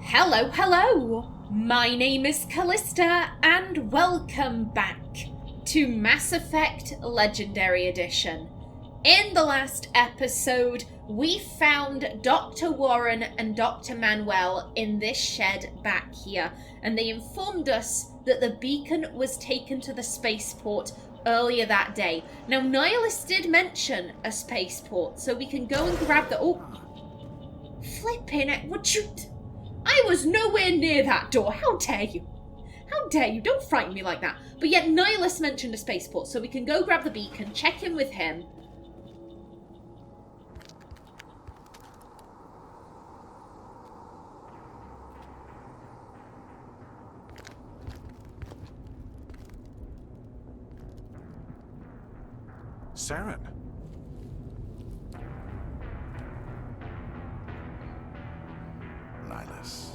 Hello, hello! My name is Kallista, and welcome back to Mass Effect Legendary Edition. In the last episode, we found Dr. Warren and Dr. Manuel in this shed back here, and they informed us that the beacon was taken to the spaceport earlier that day. Now, Nihlus did mention a spaceport, so we can go and grab the... Oh! Flipping it, would you... I was nowhere near that door. How dare you? How dare you? Don't frighten me like that. But yet Nihlus mentioned a spaceport, so we can go grab the beacon, check in with him. Saren. Nihlus.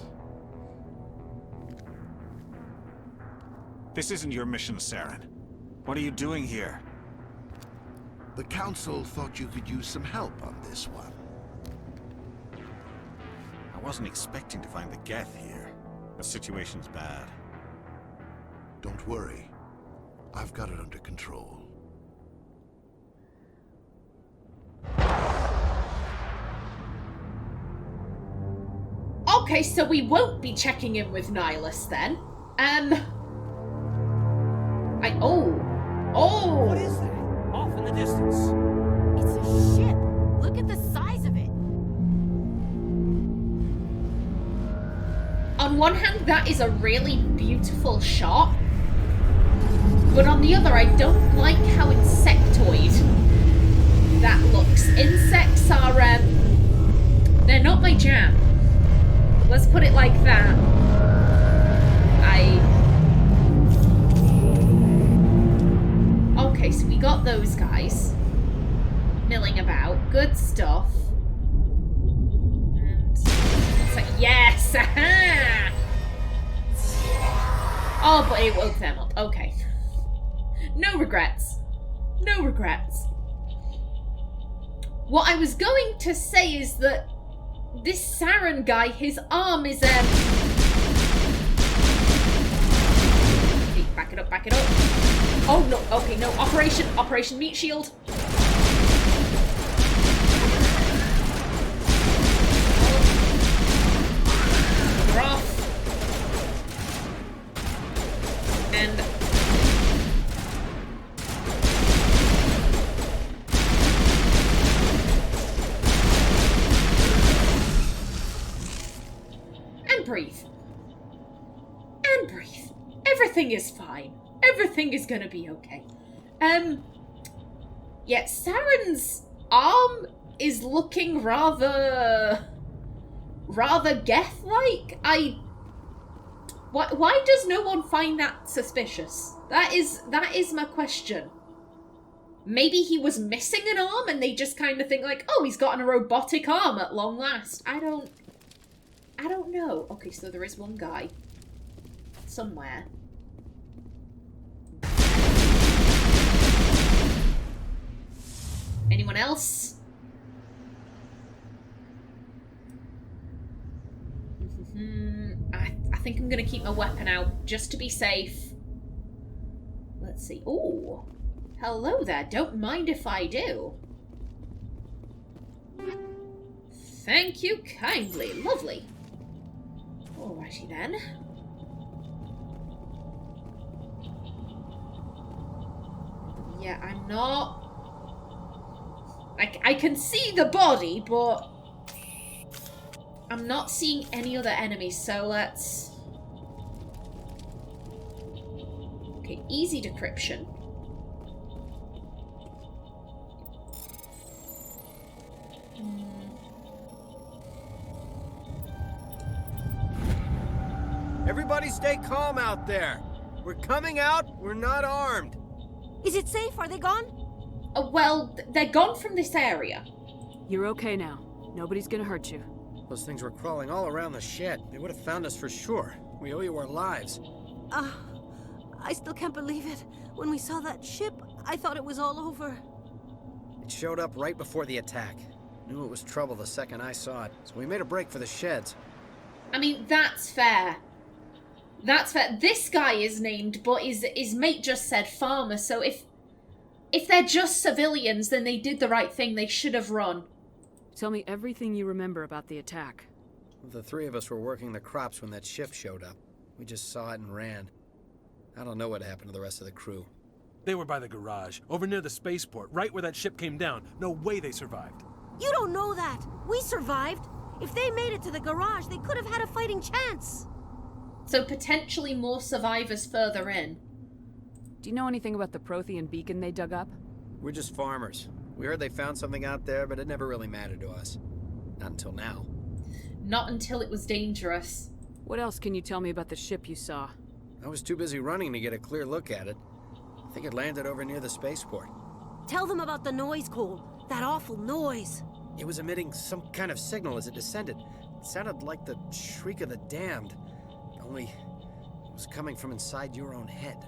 This isn't your mission, Saren. What are you doing here? The Council thought you could use some help on this one. I wasn't expecting to find the Geth here. The situation's bad. Don't worry. I've got it under control. Okay, so we won't be checking in with Nihlus then. What is that? Off in the distance. It's a ship. Look at the size of it. On one hand, that is a really beautiful shot. But on the other, I don't like how insectoid that looks. Insects are, they're not my jam. Let's put it like that. Okay, so we got those guys milling about. Good stuff. And it's like, yes! Aha! Oh, but it woke them up. Okay. No regrets. No regrets. What I was going to say is that this Saren guy, his arm is, Okay, back it up, back it up. Oh, no, okay, no, Operation Meat Shield. We're off. And... breathe. And breathe. Everything is fine. Everything is gonna be okay. Yeah, Saren's arm is looking rather Geth-like. Why does no one find that suspicious? That is my question. Maybe he was missing an arm and they just kind of think like, oh, he's gotten a robotic arm at long last. I don't know. Okay, so there is one guy. Somewhere. Anyone else? I think I'm gonna keep my weapon out just to be safe. Let's see. Oh, hello there. Don't mind if I do. Thank you kindly. Lovely. Alrighty then. Yeah, I'm not... I can see the body, but... I'm not seeing any other enemies, so let's... Okay, easy decryption. Everybody stay calm out there. We're coming out, we're not armed. Is it safe? Are they gone? Well, they're gone from this area. You're okay now. Nobody's gonna hurt you. Those things were crawling all around the shed. They would have found us for sure. We owe you our lives. I still can't believe it. When we saw that ship, I thought it was all over. It showed up right before the attack. Knew it was trouble the second I saw it, so we made a break for the sheds. I mean, that's fair. That's fair. This guy is named, but his mate just said farmer, so if they're just civilians, then they did the right thing. They should have run. Tell me everything you remember about the attack. The three of us were working the crops when that ship showed up. We just saw it and ran. I don't know what happened to the rest of the crew. They were by the garage, over near the spaceport, right where that ship came down. No way they survived. You don't know that. We survived. If they made it to the garage, they could have had a fighting chance. So potentially more survivors further in. Do you know anything about the Prothean beacon they dug up? We're just farmers. We heard they found something out there, but it never really mattered to us. Not until now. Not until it was dangerous. What else can you tell me about the ship you saw? I was too busy running to get a clear look at it. I think it landed over near the spaceport. Tell them about the noise, Cole. That awful noise. It was emitting some kind of signal as it descended. It sounded like the shriek of the damned. Only it was coming from inside your own head.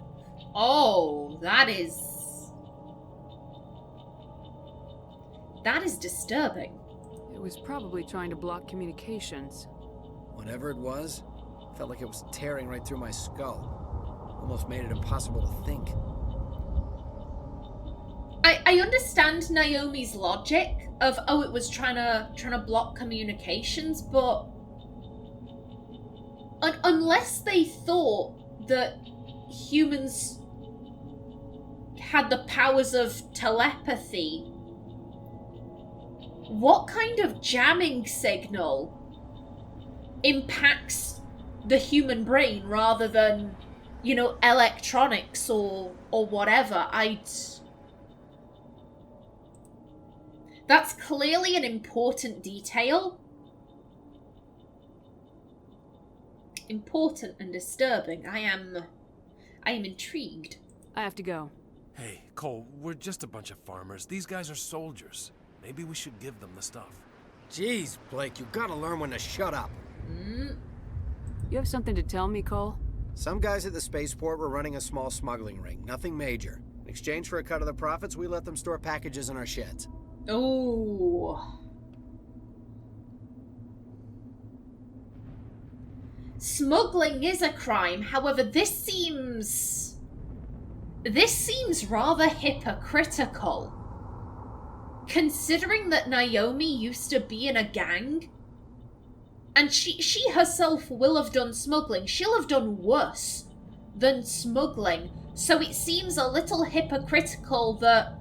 Oh, that is disturbing. It was probably trying to block communications. Whatever it was, felt like it was tearing right through my skull. Almost made it impossible to think. I understand Naomi's logic of, oh, it was trying to block communications, but unless they thought that humans had the powers of telepathy, what kind of jamming signal impacts the human brain rather than, you know, electronics or whatever? That's clearly an important detail. Important and disturbing. I am intrigued. I have to go. Hey, Cole, we're just a bunch of farmers. These guys are soldiers. Maybe we should give them the stuff. Jeez, Blake, you gotta learn when to shut up. You have something to tell me, Cole? Some guys at the spaceport were running a small smuggling ring, nothing major. In exchange for a cut of the profits, we let them store packages in our sheds. Oh. Smuggling is a crime, however, this seems rather hypocritical. Considering that Naomi used to be in a gang, and she herself will have done smuggling, she'll have done worse than smuggling, so it seems a little hypocritical that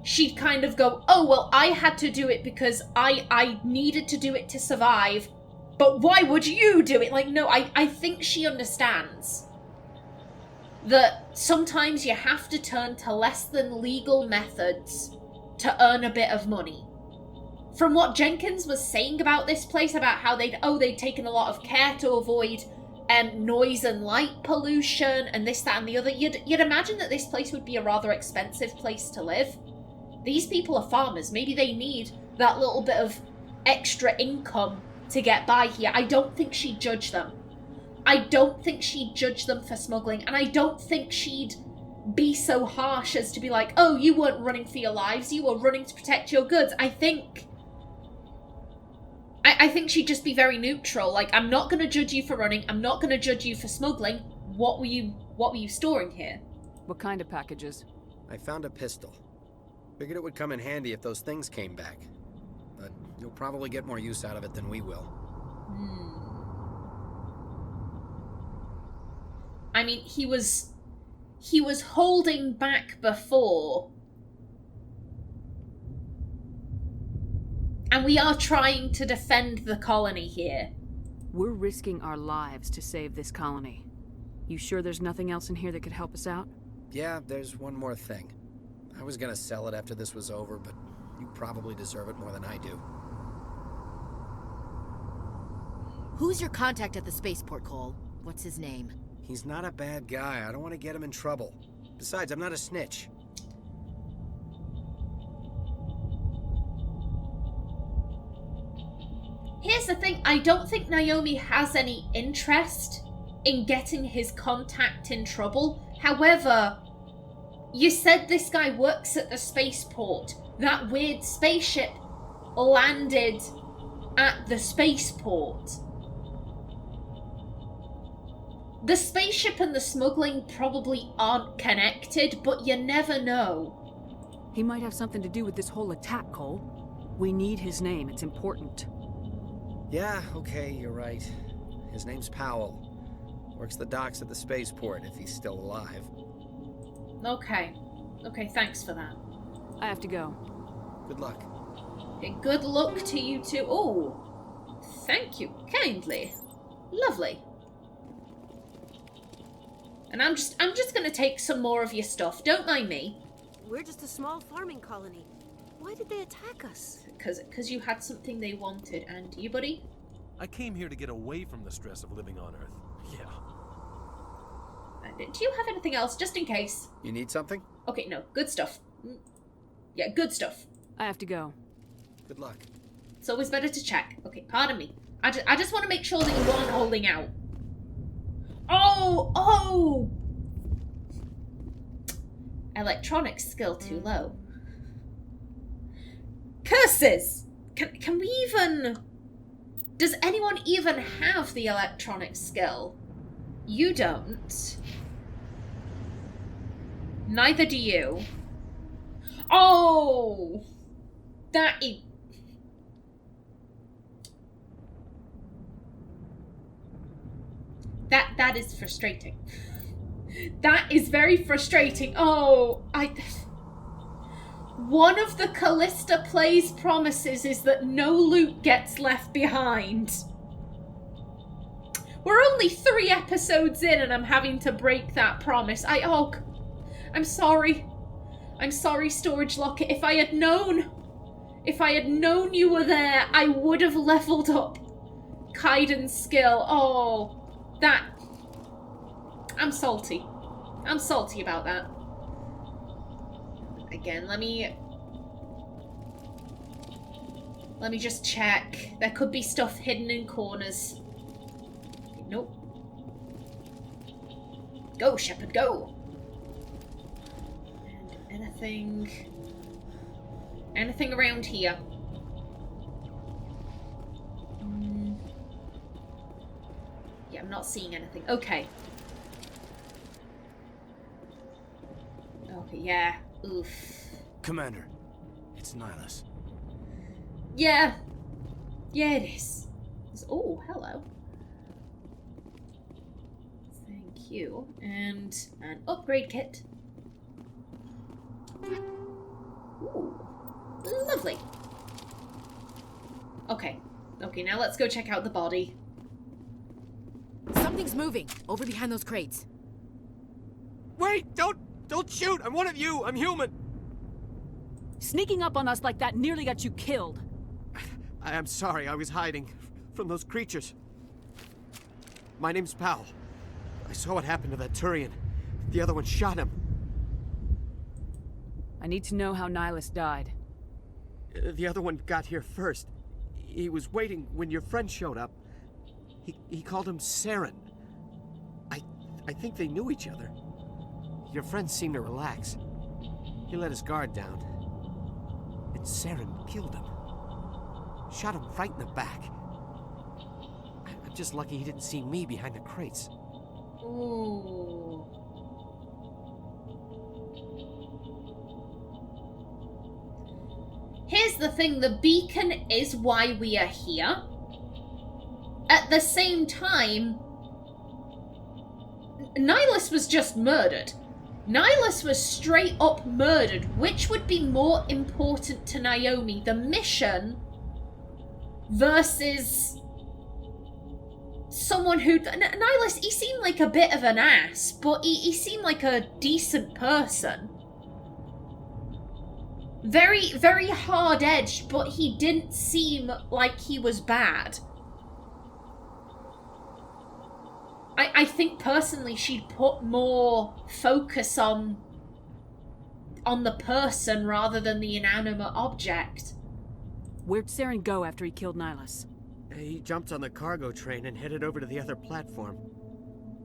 she'd kind of go, oh, well, I had to do it because I needed to do it to survive, but why would you do it? Like, no, I think she understands that sometimes you have to turn to less than legal methods to earn a bit of money. From what Jenkins was saying about this place, about how they'd taken a lot of care to avoid noise and light pollution and this, that, and the other, you'd imagine that this place would be a rather expensive place to live. These people are farmers. Maybe they need that little bit of extra income to get by here. I don't think she'd judge them. I don't think she'd judge them for smuggling, and I don't think she'd be so harsh as to be like, oh, you weren't running for your lives, you were running to protect your goods. I think she'd just be very neutral. Like, I'm not going to judge you for running. I'm not going to judge you for smuggling. What were you storing here? What kind of packages? I found a pistol. Figured it would come in handy if those things came back. But you'll probably get more use out of it than we will. I mean, he was holding back before. And we are trying to defend the colony here. We're risking our lives to save this colony. You sure there's nothing else in here that could help us out? Yeah, there's one more thing. I was gonna sell it after this was over, but you probably deserve it more than I do. Who's your contact at the spaceport, Cole? What's his name? He's not a bad guy. I don't want to get him in trouble. Besides, I'm not a snitch. Here's the thing, I don't think Naomi has any interest in getting his contact in trouble. However, you said this guy works at the spaceport. That weird spaceship landed at the spaceport. The spaceship and the smuggling probably aren't connected, but you never know. He might have something to do with this whole attack, Cole. We need his name. It's important. Yeah, okay, you're right. His name's Powell. Works the docks at the spaceport if he's still alive. Okay. Okay, thanks for that. I have to go. Good luck. Okay, good luck to you too. Oh, thank you kindly. Lovely. And I'm just gonna take some more of your stuff. Don't mind me. We're just a small farming colony. Why did they attack us? Because you had something they wanted. And you, buddy? I came here to get away from the stress of living on Earth. Yeah. Do you have anything else, just in case? You need something? Okay, no. Good stuff. Yeah, good stuff. I have to go. Good luck. It's always better to check. Okay, pardon me. I just want to make sure that you aren't holding out. Oh! Electronics skill too low. Curses! Can we even... Does anyone even have the electronics skill? You don't. Neither do you. Oh! That is frustrating. That is very frustrating. Oh, one of the KallistaPlays promises is that no loot gets left behind. We're only 3 episodes in and I'm having to break that promise. I'm sorry. I'm sorry, Storage Locker. If I had known you were there, I would have leveled up Kaiden's skill. Oh, that... I'm salty. I'm salty about that. Again, let me just check. There could be stuff hidden in corners. Nope. Go, Shepard, go! And anything around here? Yeah, I'm not seeing anything. Okay. Okay, yeah. Oof. Commander, it's Nihlus. Yeah. Yeah, it is. Oh, hello. Thank you. And an upgrade kit. Ooh. Lovely. Okay. Okay, now let's go check out the body. Something's moving over behind those crates. Wait! Don't shoot! I'm one of you! I'm human! Sneaking up on us like that nearly got you killed. I'm sorry, I was hiding from those creatures. My name's Powell. I saw what happened to that Turian. The other one shot him. I need to know how Nihlus died. The other one got here first. He was waiting when your friend showed up. He called him Saren. I think they knew each other. Your friend seemed to relax. He let his guard down. And Saren killed him. Shot him right in the back. I'm just lucky he didn't see me behind the crates. Ooh. Here's the thing, the beacon is why we are here. At the same time, Nihlus was just murdered. Nihlus was straight up murdered. Which would be more important to Naomi? The mission versus someone who... Nihlus, he seemed like a bit of an ass, but he seemed like a decent person. Very, very hard-edged, but he didn't seem like he was bad. I think personally she'd put more focus on the person rather than the inanimate object. Where'd Saren go after he killed Nihlus? He jumped on the cargo train and headed over to the other platform.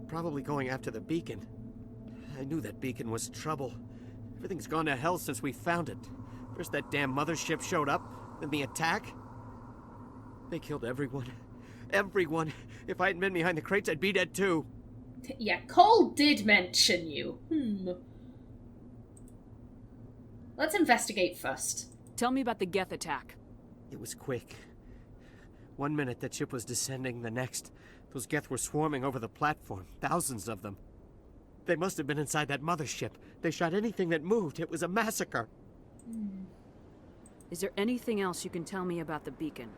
Probably going after the beacon. I knew that beacon was trouble. Everything's gone to hell since we found it. First that damn mothership showed up, then the attack. They killed everyone. Everyone. If I hadn't been behind the crates, I'd be dead too. Yeah, Cole did mention you. Let's investigate first. Tell me about the Geth attack. It was quick. 1 minute the ship was descending, the next, those Geth were swarming over the platform. Thousands of them. They must have been inside that mothership. They shot anything that moved. It was a massacre. Is there anything else you can tell me about the beacon?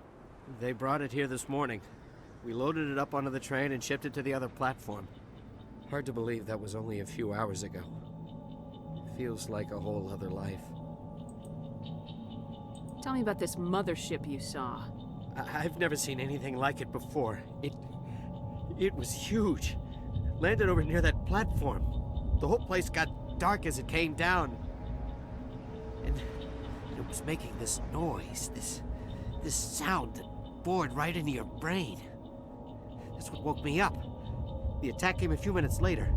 They brought it here this morning. We loaded it up onto the train and shipped it to the other platform. Hard to believe that was only a few hours ago. Feels like a whole other life. Tell me about this mothership you saw. I've never seen anything like it before. It was huge. Landed over near that platform. The whole place got dark as it came down. And it was making this noise, this sound that bored right into your brain. That's what woke me up. The attack came a few minutes later.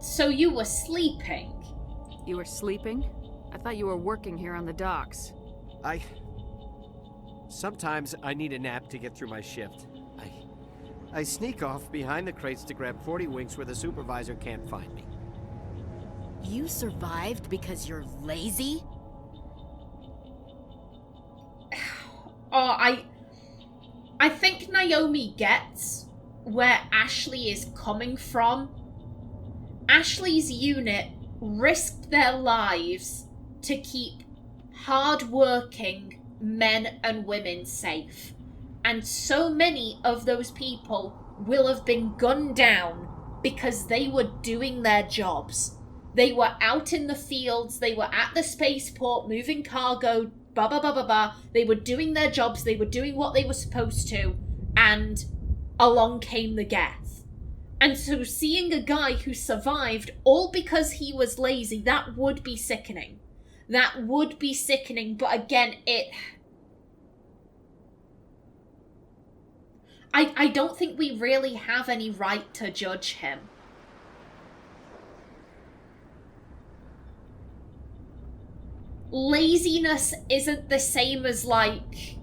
So you were sleeping? You were sleeping? I thought you were working here on the docks. Sometimes I need a nap to get through my shift. I sneak off behind the crates to grab 40 winks where the supervisor can't find me. You survived because you're lazy? I think Naomi gets where Ashley is coming from. Ashley's unit risked their lives to keep hard-working men and women safe. And so many of those people will have been gunned down because they were doing their jobs. They were out in the fields, they were at the spaceport moving cargo, They were doing their jobs, they were doing what they were supposed to, and along came the Geth. And so seeing a guy who survived all because he was lazy, that would be sickening. That would be sickening, but again, I don't think we really have any right to judge him. Laziness isn't the same as, like...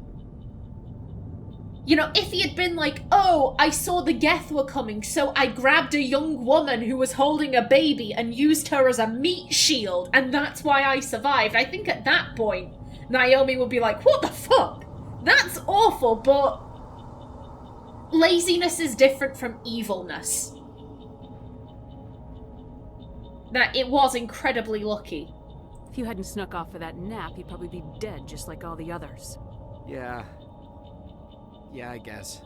You know, if he had been like, oh, I saw the Geth were coming, so I grabbed a young woman who was holding a baby and used her as a meat shield, and that's why I survived, I think at that point, Naomi would be like, what the fuck? That's awful, but... laziness is different from evilness. That it was incredibly lucky. If you hadn't snuck off for that nap, you'd probably be dead just like all the others. Yeah, I guess.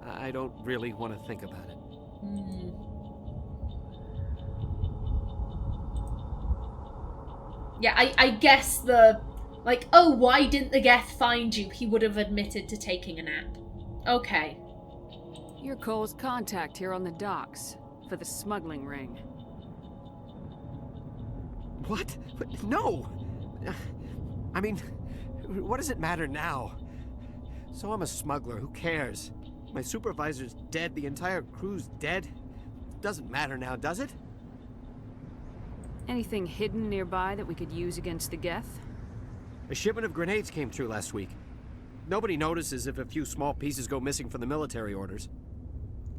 I don't really want to think about it. Yeah, I guess the... like, oh, why didn't the Geth find you? He would have admitted to taking a nap. Okay. You're Cole's contact here on the docks for the smuggling ring. What? No! I mean, what does it matter now? So I'm a smuggler, who cares? My supervisor's dead, the entire crew's dead. Doesn't matter now, does it? Anything hidden nearby that we could use against the Geth? A shipment of grenades came through last week. Nobody notices if a few small pieces go missing from the military orders.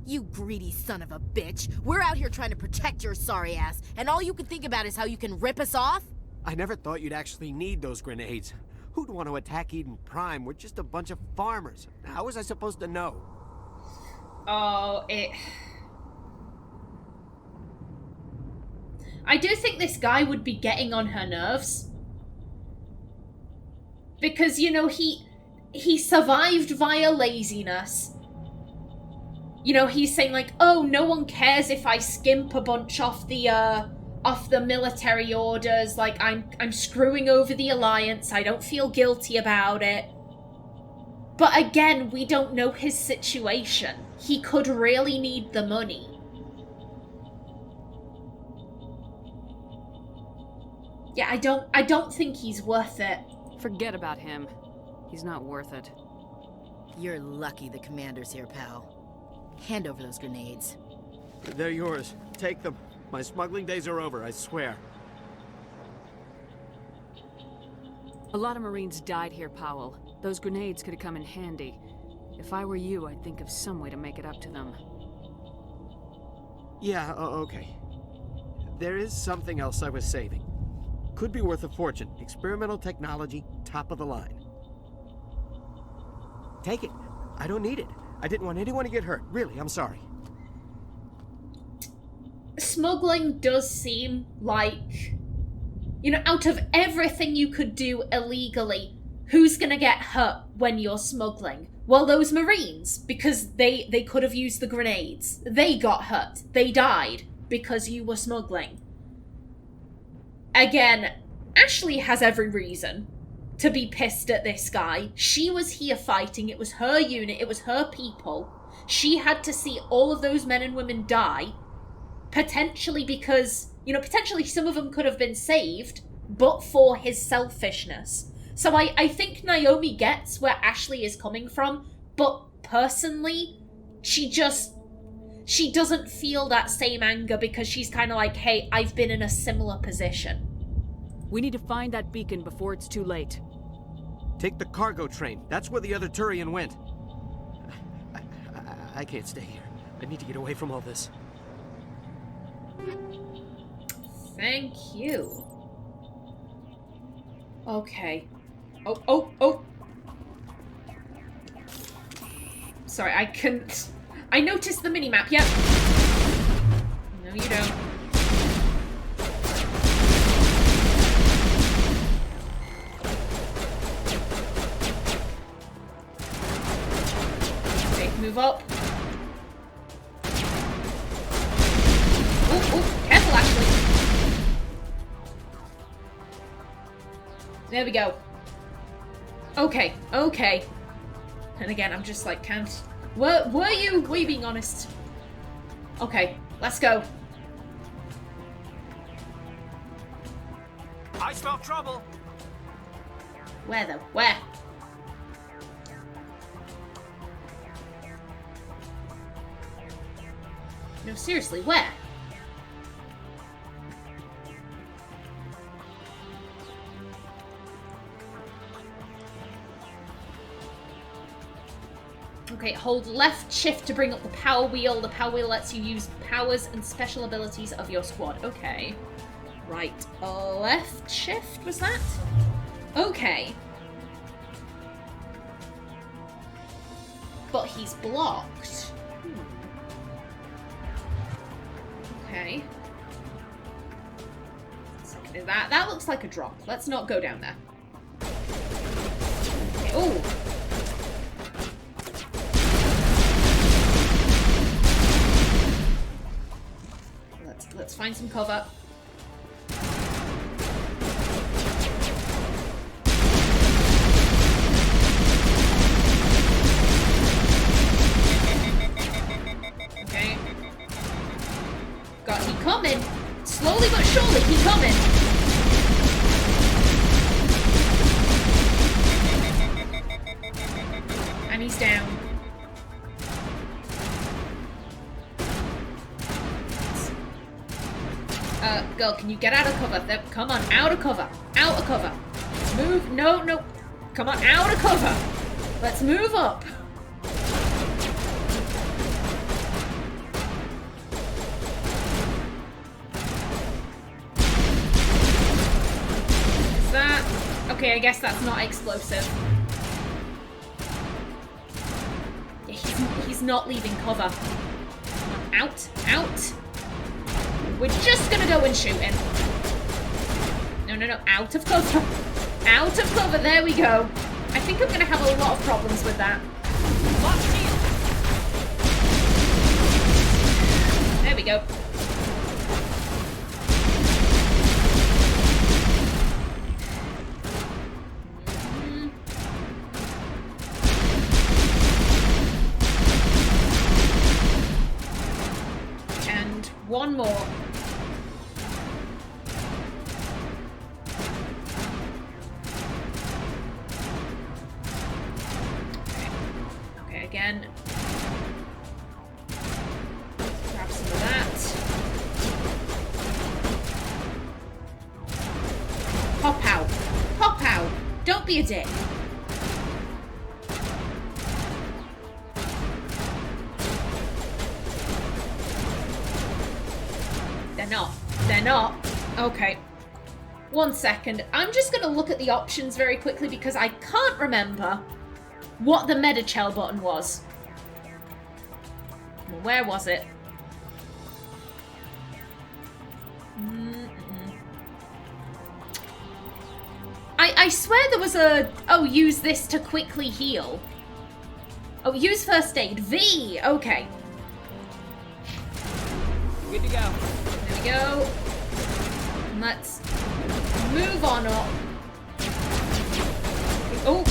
You greedy son of a bitch. We're out here trying to protect your sorry ass, and all you can think about is how you can rip us off? I never thought you'd actually need those grenades. Who'd want to attack Eden Prime? We're just a bunch of farmers. How was I supposed to know? Oh, I do think this guy would be getting on her nerves. Because, you know, he survived via laziness. You know, he's saying like, oh, no one cares if I skimp a bunch off the military orders. Like, I'm screwing over the Alliance. I don't feel guilty about it. But again, we don't know his situation. He could really need the money. Yeah, I don't think he's worth it. Forget about him. He's not worth it. You're lucky the commander's here, pal. Hand over those grenades. They're yours. Take them. My smuggling days are over, I swear. A lot of Marines died here, Powell. Those grenades could have come in handy. If I were you, I'd think of some way to make it up to them. Yeah, okay. There is something else I was saving. Could be worth a fortune. Experimental technology, top of the line. Take it. I don't need it. I didn't want anyone to get hurt. Really, I'm sorry. Smuggling does seem like, you know, out of everything you could do illegally, who's gonna get hurt when you're smuggling? Well, those Marines, because they could have used the grenades. They got hurt. They died because you were smuggling. Again, Ashley has every reason to be pissed at this guy. She was here fighting. It was her unit. It was her people. She had to see all of those men and women die. Potentially because, you know, potentially some of them could have been saved, but for his selfishness. So I think Naomi gets where Ashley is coming from, but personally, she doesn't feel that same anger because she's kind of like, hey, I've been in a similar position. We need to find that beacon before it's too late. Take the cargo train. That's where the other Turian went. I can't stay here. I need to get away from all this. Thank you. Okay. Oh. Sorry, I couldn't... I noticed the minimap, yep. No, you don't. Okay, move up. Oh, careful, Ashley. There we go. Okay. And again, I'm just like, can't... Were you being honest? Okay, let's go. I smell trouble. Where though? Where? No, seriously, where? Okay, hold left shift to bring up the power wheel. The power wheel lets you use powers and special abilities of your squad. Okay. Right. Left shift, was that? Okay. But he's blocked. Okay. That looks like a drop. Let's not go down there. Okay. Oh! Let's find some cover. Okay. Got he coming. Slowly but surely he coming. And he's down. Girl, can you get out of cover? Come on, out of cover. Out of cover. Move. No. Come on, out of cover. Let's move up. Is that... Okay, I guess that's not explosive. Yeah, he's not leaving cover. Come on, out. We're just gonna go and shoot him. No. Out of cover. Out of cover. There we go. I think I'm gonna have a lot of problems with that. There we go. And one more. Again. Grab some of that. Pop out. Pop out. Don't be a dick. They're not. They're not. Okay. 1 second. I'm just going to look at the options very quickly because I can't remember what the Medichel button was. Well, where was it? I swear there was a... Oh, use this to quickly heal. Oh, use first aid. V! Okay. Good to go. There we go. And let's move on up. Oh!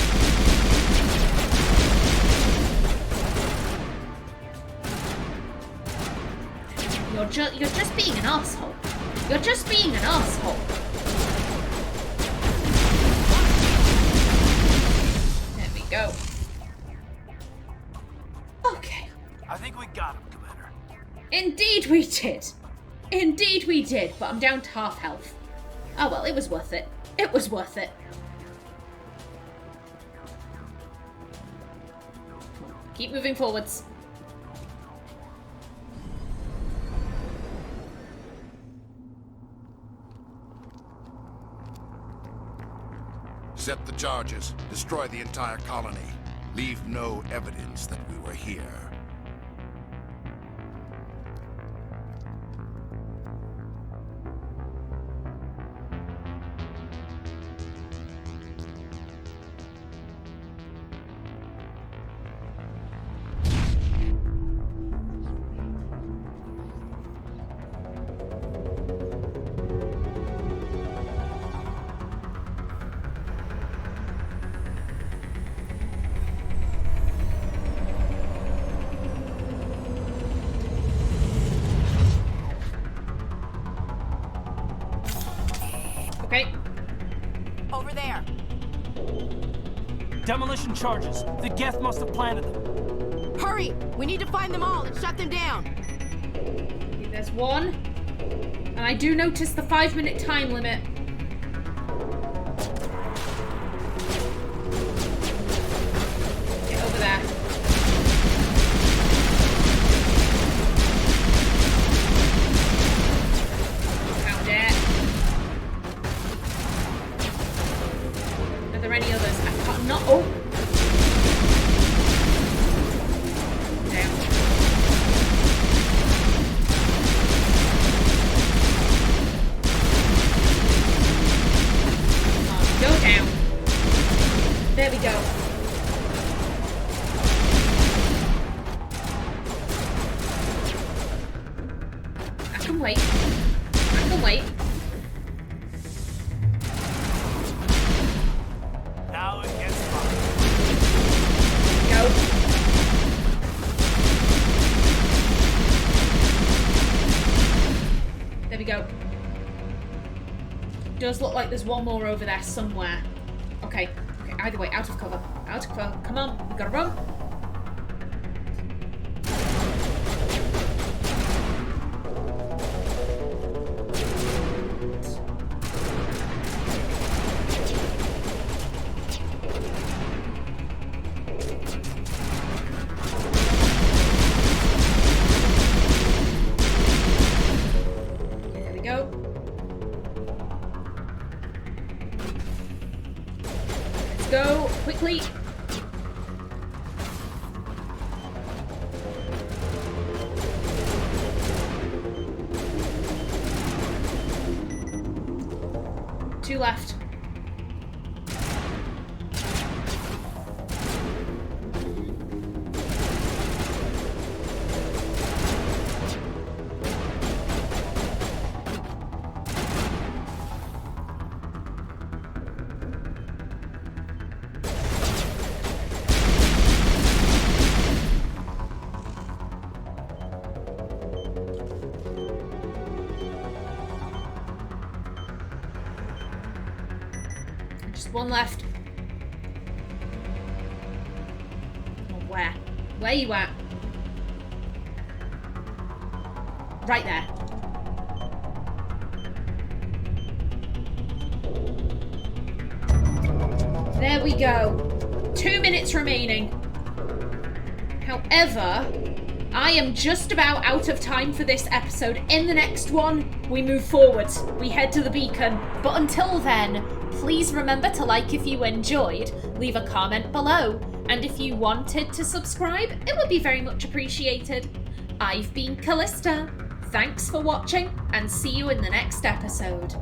You're just being an asshole. You're just being an asshole. There we go. Okay. I think we got him, Commander. Indeed we did. Indeed we did, but I'm down to half health. Oh well, it was worth it. It was worth it. Keep moving forwards. Set the charges. Destroy the entire colony. Leave no evidence that we were here. Okay. Over there. Demolition charges. The Geth must have planted them. Hurry! We need to find them all and shut them down. Okay, there's one. And I do notice the 5-minute time limit. Get over there. Found it. Are there any others? I can't not. Oh! Down. Come on, go down. There we go. I can wait. I can wait. Now it gets fun. Go. There we go. Does look like there's one more over there somewhere. Okay. Okay, either way, out of cover. Out of cover. Come on, we gotta run. There we go. Let's go quickly. Two left. Just one left. Oh, where? Where you at? Right there. There we go. 2 minutes remaining. However, I am just about out of time for this episode. In the next one, we move forwards. We head to the beacon. But until then, please remember to like if you enjoyed, leave a comment below, and if you wanted to subscribe, it would be very much appreciated. I've been Callista. Thanks for watching, and see you in the next episode.